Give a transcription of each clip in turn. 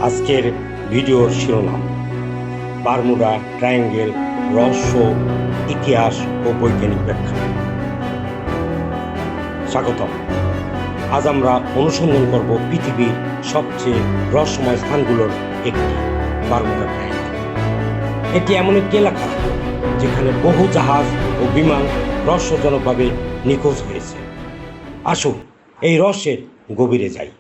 আজকের ভিডিওর শিরোনাম বারমুডা ট্রায়াঙ্গেল রহস্য, ইতিহাস ও বৈজ্ঞানিক ব্যাখ্যা। স্বাগতম। আজ আমরা অনুসন্ধান করব পৃথিবীর সবচেয়ে রহস্যময় স্থানগুলোর একটি, বারমুডা ট্রায়াঙ্গেল। এটি এমন একটি এলাকা যেখানে বহু জাহাজ ও বিমান রহস্যজনকভাবে নিখোঁজ হয়েছে। আসুন এই রহস্যের গভীরে যাই।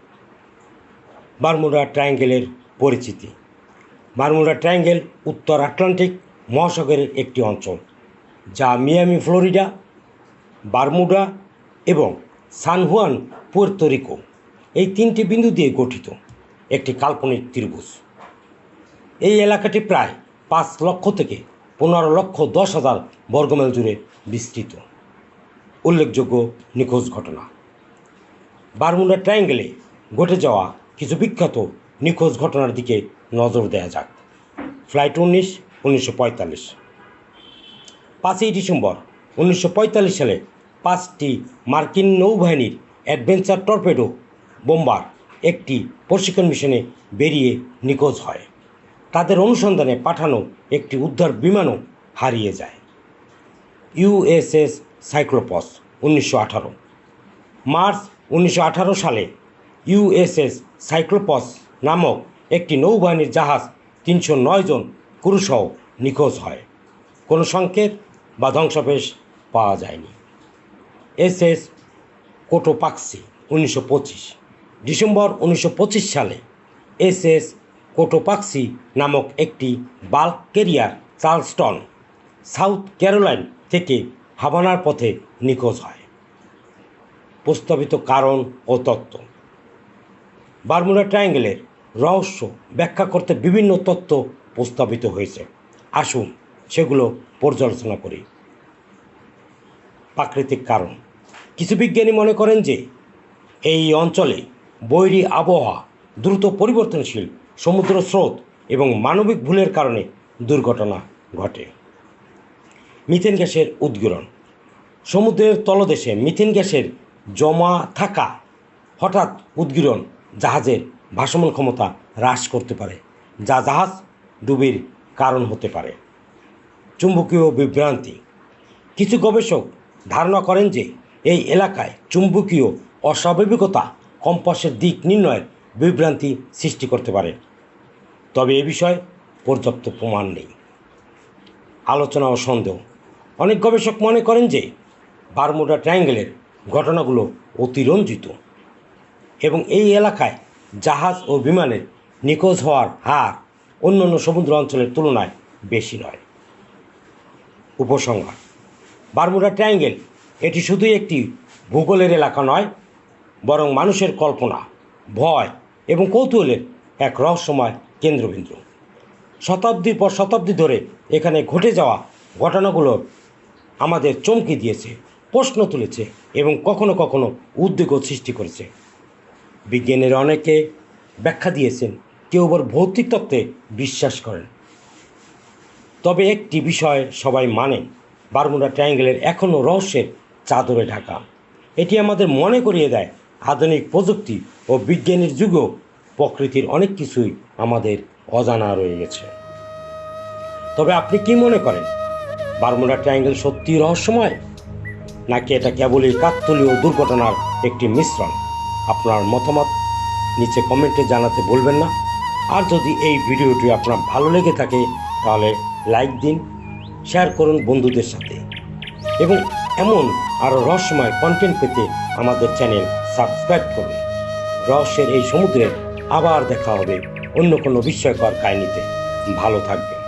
বারমুডা ট্রায়াঙ্গেলের পরিচিতি। বারমুডা ট্রায়াঙ্গেল উত্তর আটলান্টিক মহাসাগরের একটি অঞ্চল, যা মিয়ামি, ফ্লোরিডা, বারমুডা এবং সান হুয়ান, পুয়ের্তো রিকো এই তিনটি বিন্দু দিয়ে গঠিত একটি কাল্পনিক ত্রিভুজ। এই এলাকাটি প্রায় 5 লক্ষ থেকে 15,10,000 বর্গমাইল জুড়ে বিস্তৃত। উল্লেখযোগ্য নিখোঁজ ঘটনা। বারমুডা ট্রায়াঙ্গেলে ঘটে যাওয়া কিছু বিখ্যাত নিখোঁজ ঘটনার দিকে নজর দেওয়া যাক। ফ্লাইট 19/1945। 5ই ডিসেম্বর 1945 সালে 5টি মার্কিন নৌবাহিনীর অ্যাডভেঞ্চার টর্পেডো বোম্বার একটি প্রশিক্ষণ মিশনে বেরিয়ে নিখোঁজ হয়। তাদের অনুসন্ধানে পাঠানো একটি উদ্ধার বিমানও হারিয়ে যায়। USS Cyclops 1918। মার্চ 1918 সালে ইউএসএস সাইক্লোপস নামক একটি নৌবাহিনীর জাহাজ 309 জন ক্রুসহ নিখোঁজ হয়। কোনো সংকেত বা ধ্বংসাবশেষ পাওয়া যায়নি। এসএস কোটোপাক্সি 1925। ডিসেম্বর 1925 সালে এসএস কোটোপাক্সি নামক একটি bulk career Charleston, south Caroline থেকে হাভানার পথে নিখোঁজ হয়। প্রস্তাবিত কারণ ও তত্ত্ব। বারমুডা ট্রায়াঙ্গেলের রহস্য ব্যাখ্যা করতে বিভিন্ন তত্ত্ব প্রস্তাবিত হয়েছে। আসুন সেগুলো পর্যালোচনা করি। প্রাকৃতিক কারণ। কিছু বিজ্ঞানী মনে করেন যে এই অঞ্চলে বৈরী আবহাওয়া, দ্রুত পরিবর্তনশীল সমুদ্র স্রোত এবং মানবিক ভুলের কারণে দুর্ঘটনা ঘটে। মিথেন গ্যাসের উদ্গীরণ। সমুদ্রের তলদেশে মিথেন গ্যাসের জমা থাকা হঠাৎ উদ্গীরণ জাহাজের ভাসমান ক্ষমতা হ্রাস করতে পারে, যা জাহাজ ডুবির কারণ হতে পারে। চুম্বকীয় বিভ্রান্তি। কিছু গবেষক ধারণা করেন যে এই এলাকায় চুম্বকীয় অস্বাভাবিকতা কম্পাসের দিক নির্ণয়ের বিভ্রান্তি সৃষ্টি করতে পারে, তবে এ বিষয়ে পর্যাপ্ত প্রমাণ নেই। আলোচনা ও সন্দেহ। অনেক গবেষক মনে করেন যে বারমুডা ট্রায়াঙ্গেলের ঘটনাগুলো অতিরঞ্জিত এবং এই এলাকায় জাহাজ ও বিমানের নিখোঁজ হওয়ার হার অন্যান্য সমুদ্র অঞ্চলের তুলনায় বেশি নয়। উপসংহার। বারমুডা ট্রায়াঙ্গেল এটি শুধুই একটি ভূগোলের এলাকা নয়, বরং মানুষের কল্পনা, ভয় এবং কৌতূহলের এক রহস্যময় কেন্দ্রবিন্দু। শতাব্দীর পর শতাব্দী ধরে এখানে ঘটে যাওয়া ঘটনাগুলো আমাদের চমকে দিয়েছে, প্রশ্ন তুলেছে এবং কখনো কখনো উদ্বেগও সৃষ্টি করেছে। বিজ্ঞানীরা অনেকে ব্যাখ্যা দিয়েছেন, কেউ আবার ভৌতিক তত্ত্বে বিশ্বাস করেন। তবে একটি বিষয় সবাই মানেন, বারমুডা ট্রায়াঙ্গেলের এখনও রহস্যের চাদরে ঢাকা। এটি আমাদের মনে করিয়ে দেয় আধুনিক প্রযুক্তি ও বিজ্ঞানের যুগেও প্রকৃতির অনেক কিছুই আমাদের অজানা রয়ে গেছে। তবে আপনি কি মনে করেন, বারমুডা ট্রায়াঙ্গেল সত্যি রহস্যময়, নাকি এটা কেবলই কাকতালীয় দুর্ঘটনার একটি মিশ্রণ? আপনার মতামত নিচে কমেন্টে জানাতে ভুলবেন না। আর যদি এই ভিডিওটি আপনার ভালো লেগে থাকে তাহলে লাইক দিন, শেয়ার করুন বন্ধুদের সাথে এবং এমন আরও রহস্যময় কন্টেন্ট পেতে আমাদের চ্যানেল সাবস্ক্রাইব করুন। রহস্যের এই সমুদ্রে আবার দেখা হবে অন্য কোনো বিস্ময়কর কাহিনীতে। ভালো থাকবেন।